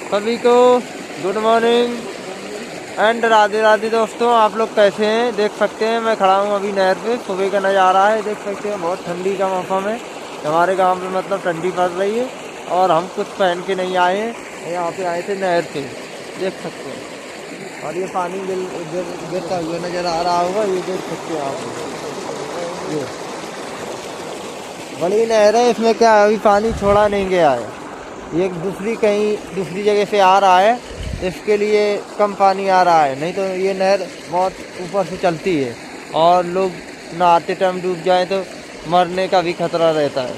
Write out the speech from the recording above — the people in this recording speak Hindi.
सभी को good morning and Radhe Radhe दोस्तों। आप लोग कैसे हैं? देख सकते हैं मैं खड़ा हूँ अभी नहर पे। सुबह का नज़ारा है, देख सकते हैं। बहुत ठंडी का मौसम है हमारे गांव में, मतलब ठंडी पड़ रही है। और हम कुछ पहन के नहीं आए हैं, यहाँ पे आए थे नहर पे, देख सकते हैं। और ये पानी गिरता हुआ नज़र आ रहा होगा, ये देख सकते हैं आप। ये बड़ी नहर है, इसमें क्या अभी पानी छोड़ा नहीं गया है। ये कहीं दूसरी जगह से आ रहा है, इसके लिए कम पानी आ रहा है। नहीं तो ये नहर बहुत ऊपर से चलती है और लोग नहाते टाइम डूब जाए तो मरने का भी खतरा रहता है।